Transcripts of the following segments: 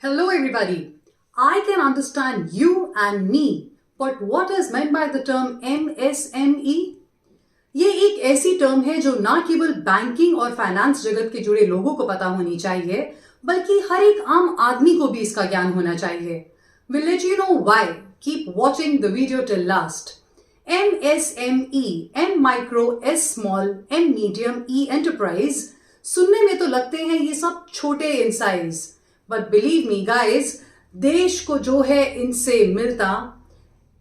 Hello, everybody. I can understand you and me, but what is meant by the term MSME? ये एक ऐसी term है जो ना केवल बैंकिंग और फाइनेंस जगत के जुड़े लोगों को पता होनी चाहिए, बल्कि हर एक आम आदमी को भी इसका ज्ञान होना चाहिए. We'll let you know why. Keep watching the video till last. MSME, M micro, S small, M medium, E enterprise. सुनने में तो लगते हैं ये सब छोटे in size, but believe me guys, देश को जो है इनसे मिलता,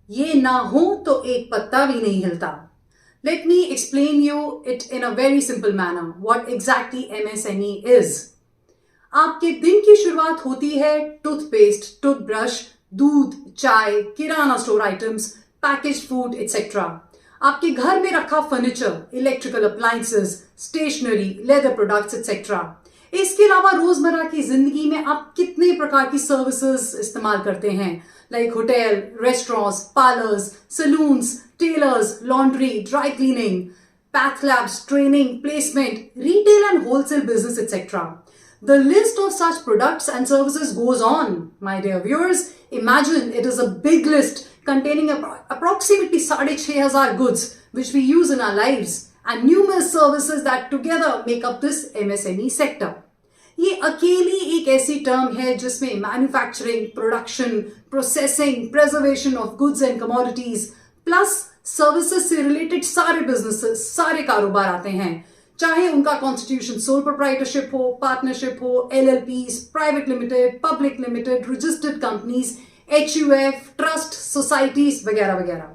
ये ना हो तो एक पत्ता भी नहीं हिलता. Let me explain you it in a very simple manner what exactly MSME is. आपके दिन की शुरुआत होती है टूथपेस्ट, टूथब्रश, दूध, चाय, kirana store items, packaged food etcetera. आपके घर में रखा furniture, electrical appliances, stationery, leather products etcetera. इसके अलावा रोजमर्रा की जिंदगी में आप कितने प्रकार की सर्विसेज इस्तेमाल करते हैं, like hotel, restaurants, parlours, salons, tailors, laundry, dry cleaning, path labs, training, placement, retail and wholesale business etcetera. The list of such products and services goes on, my dear viewers. Imagine it is a big list containing approximately 6,500 goods which we use in our lives and numerous services that together make up this MSME sector. ये अकेली एक ऐसी term है जिसमें manufacturing, production, processing, preservation of goods and commodities plus services से related सारे businesses, सारे कारोबार आते हैं, चाहे उनका कॉन्स्टिट्यूशन सोल प्रोप्राइटरशिप हो, पार्टनरशिप हो, एलएलपीज, private limited, public limited, registered companies, HUF, trust, societies वगैरह वगैरह.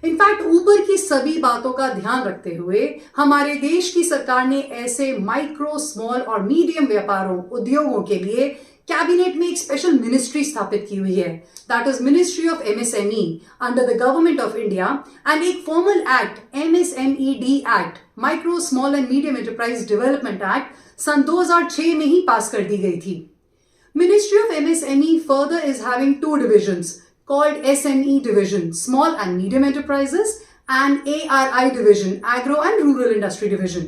इनफैक्ट ऊपर की सभी बातों का ध्यान रखते हुए हमारे देश की सरकार ने ऐसे माइक्रो, स्मॉल और मीडियम व्यापारों, उद्योगों के लिए कैबिनेट में एक स्पेशल मिनिस्ट्री स्थापित की हुई है, that is ministry of MSME under the government of India, and एक formal act MSMED act, micro, small and medium enterprise development act सन 2006 में ही पास कर दी गई थी. Ministry of MSME further is having two divisions called SME division, Small and Medium Enterprises, and ARI division, Agro and Rural Industry division.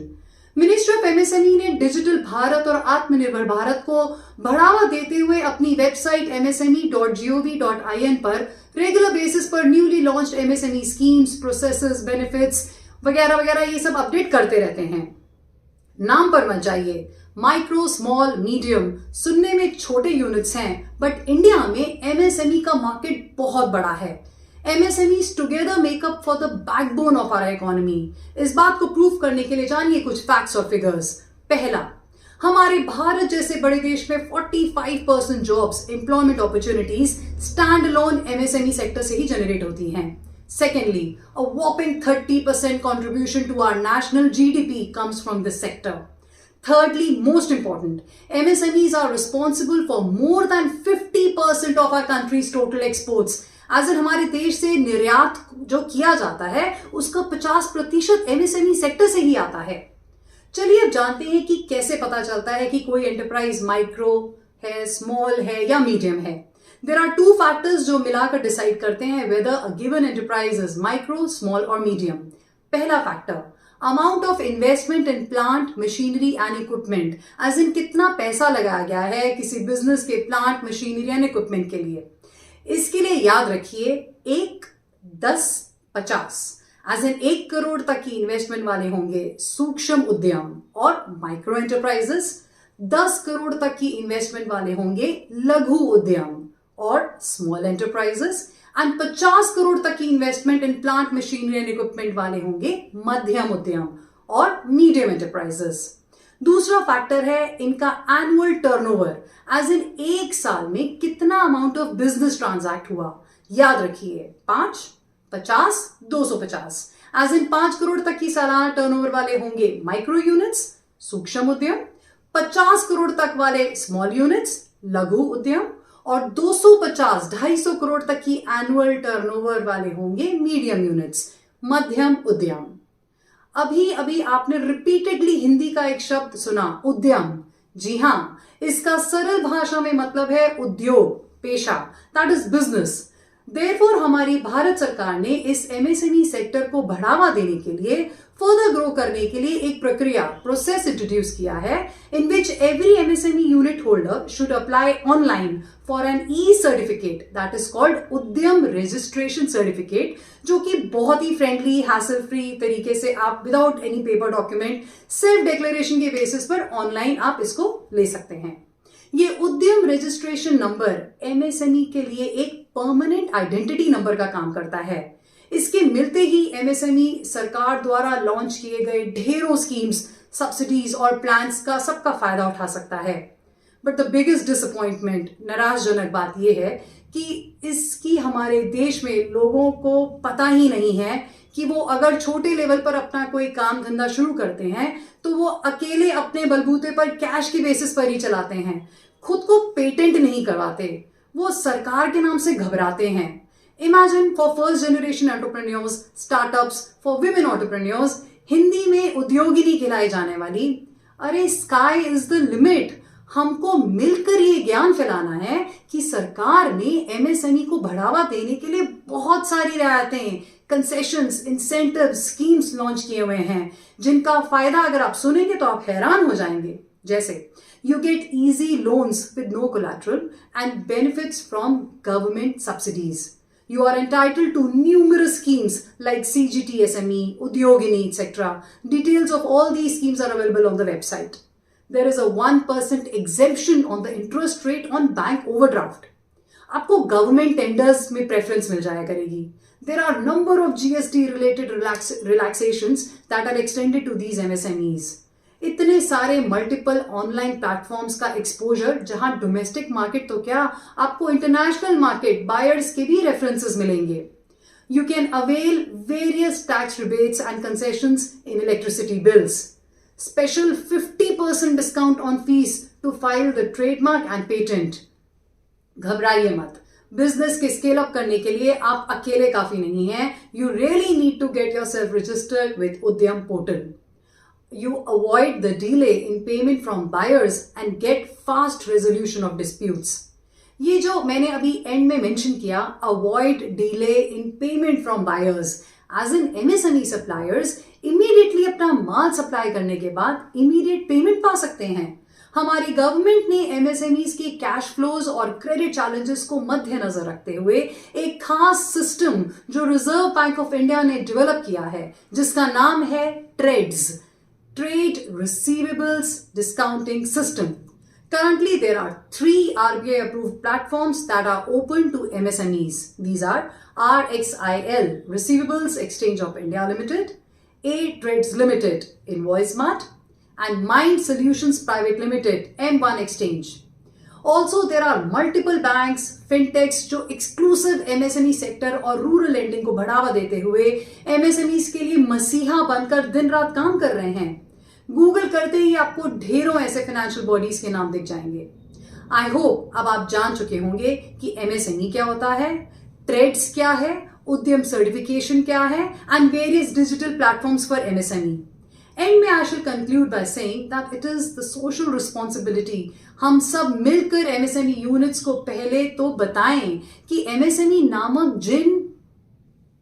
Ministry of MSME ने digital Bharat और आत्मनिर्भर भारत को बढ़ावा देते हुए अपनी वेबसाइट msme.gov.in पर रेगुलर बेसिस पर newly launched MSME schemes, processes, benefits वगैरह वगैरह ये सब अपडेट करते रहते हैं. नाम पर मत जाइए, माइक्रो, स्मॉल, मीडियम सुनने में छोटे यूनिट्स हैं, बट इंडिया में एमएसएमई का मार्केट बहुत बड़ा है. MSMEs together make up for the backbone of our economy. इस बात को प्रूव करने के लिए जानिए कुछ फैक्ट्स और फिगर्स. पहला, हमारे भारत जैसे बड़े देश में 45% jobs, employment opportunities stand alone MSME sector से ही जनरेट होती हैं. Secondly, a whopping 30% contribution to our national GDP comes from this sector. Thirdly, most important, MSMEs are responsible for more than 50% of our country's total exports. As in हमारे देश से निर्यात जो किया जाता है उसका 50% MSME सेक्टर से ही आता है. चलिए अब जानते हैं कि कैसे पता चलता है कि कोई एंटरप्राइज माइक्रो है, स्मॉल है या मीडियम है. There are two factors जो मिलाकर डिसाइड करते हैं whether a given enterprise is micro, small or medium. पहला factor, amount of investment in plant, machinery and equipment, as in कितना पैसा लगाया गया है किसी बिजनेस के प्लांट, मशीनरी एंड इक्विपमेंट के लिए. इसके लिए याद रखिए 1, 10, 50, एज इन 1 करोड़ तक की इन्वेस्टमेंट वाले होंगे सूक्ष्म उद्यम और माइक्रो एंटरप्राइजेस. 10 करोड़ तक की इन्वेस्टमेंट वाले होंगे लघु उद्यम और स्मॉल एंटरप्राइजेस, एंड 50 करोड़ तक की investment in plant, machinery and equipment वाले होंगे मध्यम उद्यम और मीडियम एंटरप्राइजेस. दूसरा फैक्टर है इनका एनुअल टर्नओवर, एज इन एक साल में कितना अमाउंट ऑफ बिजनेस ट्रांजैक्ट हुआ. याद रखिए 5, 50, 250, एज इन 5 करोड़ तक की सालाना टर्नओवर वाले होंगे माइक्रो यूनिट्स, सूक्ष्म उद्यम, 50 करोड़ तक वाले स्मॉल यूनिट्स, लघु उद्यम, और 250, 250 करोड़ तक की एनुअल टर्नओवर वाले होंगे मीडियम यूनिट्स, मध्यम उद्यम. अभी अभी आपने रिपीटेडली हिंदी का एक शब्द सुना, उद्यम. जी हां, इसका सरल भाषा में मतलब है उद्योग, पेशा, दैट इज बिजनेस. देयरफॉर हमारी भारत सरकार ने इस एमएसएमई सेक्टर को बढ़ावा देने के लिए, फर्दर ग्रो करने के लिए एक प्रक्रिया प्रोसेस इंट्रोड्यूस किया है in which every MSME unit holder should apply online for an e certificate that is called Udyam registration certificate, जो कि बहुत ही फ्रेंडली, हैसल फ्री तरीके से आप without any paper document self declaration के बेसिस पर ऑनलाइन आप इसको ले सकते हैं। ये उद्यम रजिस्ट्रेशन नंबर एमएसएमई के लिए एक परमानेंट आइडेंटिटी नंबर का काम करता है। इसके मिलते ही एमएसएमई सरकार द्वारा लॉन्च किए गए ढेरों स्कीम्स, सब्सिडीज और प्लान्स का सबका फायदा उठा सकता है। बट द बिगेस्ट डिसअपॉइंटमेंट, निराशजनक बात यह है कि इसकी हमारे देश में लोगों को पता ही नहीं है कि वो अगर छोटे लेवल पर अपना कोई काम धंधा शुरू करते हैं तो वो अकेले अपने बलबूते पर कैश के बेसिस पर ही चलाते हैं, खुद को पेटेंट नहीं करवाते, वो सरकार के नाम से घबराते हैं। Imagine for first generation entrepreneurs, startups, for women entrepreneurs, Hindi में उद्योगिनी कहलाई जाने वाली, अरे स्काई इज द लिमिट। हमको मिलकर ये ज्ञान फैलाना है कि सरकार ने एमएसएमई को बढ़ावा देने के लिए बहुत सारी रियायतें, कंसेशंस, इंसेंटिव, स्कीम्स लॉन्च किए हुए हैं, जिनका फायदा अगर आप सुनेंगे तो आप हैरान हो जाएंगे। जैसे you get easy loans with no collateral and benefits from government subsidies. You are entitled to numerous schemes like CGT, SME, Udyogini, etc. Details of all these schemes are available on the website. There is a 1% exemption on the interest rate on bank overdraft. आपको government tenders में preference मिल जाया करेगी. There are number of GST related relaxations that are extended to these MSMEs. इतने सारे multiple online platforms का exposure, जहां domestic market तो क्या, आपको इंटरनेशनल मार्केट बायर्स के भी रेफरेंसेस मिलेंगे. You can avail various tax rebates and concessions in electricity bills. Special 50% discount on fees to file the trademark and patent. घबराइए मत, बिजनेस के स्केल अप करने के लिए आप अकेले काफी नहीं हैं. You really need to get yourself registered with Udyam portal. You avoid the delay in payment from buyers and get fast resolution of disputes. ये जो मैंने अभी एंड में मेंशन किया, avoid delay in payment from buyers, as in MSME suppliers immediately अपना माल supply करने के बाद immediate पेमेंट पा सकते हैं. हमारी गवर्नमेंट ने एमएसएमईज के कैश फ्लोज और क्रेडिट चैलेंजेस को मद्देनजर रखते हुए एक खास सिस्टम जो रिजर्व बैंक ऑफ इंडिया ने डेवलप किया है, जिसका नाम है trades, Trade Receivables Discounting System. Currently, there are 3 RBI approved platforms that are open to MSMEs. These are RXIL, Receivables Exchange of India Limited, A Trades Limited, InvoiceMart, and Mind Solutions Private Limited, M1 Exchange. Also, there are multiple banks, fintechs जो exclusive MSME sector और rural lending को बढ़ावा देते हुए MSMEs के लिए मसीहा बनकर दिन रात काम कर रहे हैं. गूगल करते ही आपको ढेरों ऐसे फाइनेंशियल बॉडीज के नाम दिख जाएंगे. आई होप अब आप जान चुके होंगे कि एमएसएमई क्या होता है, ट्रेड्स क्या है, उद्यम सर्टिफिकेशन क्या है, and various digital platforms for MSME. And में I shall conclude by saying that it is the social responsibility. हम सब मिलकर एमएसएमई यूनिट्स को पहले तो बताएं कि एमएसएमई नामक जिन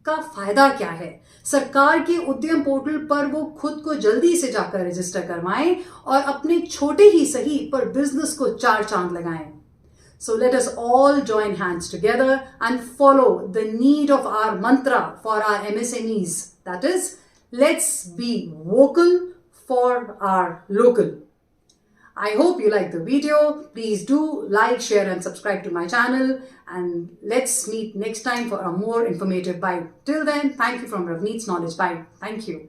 का फायदा क्या है. सरकार के उद्यम पोर्टल पर वो खुद को जल्दी से जाकर रजिस्टर करवाएं और अपने छोटे ही सही पर बिजनेस को 4 चांद लगाएं. So let us all join hands together and follow the need of our mantra for our MSMEs. That is, let's be vocal for our local. I hope you liked the video. Please do like, share and subscribe to my channel. And let's meet next time for a more informative bite. Till then, thank you from Ravneet's Knowledge Bite. Thank you.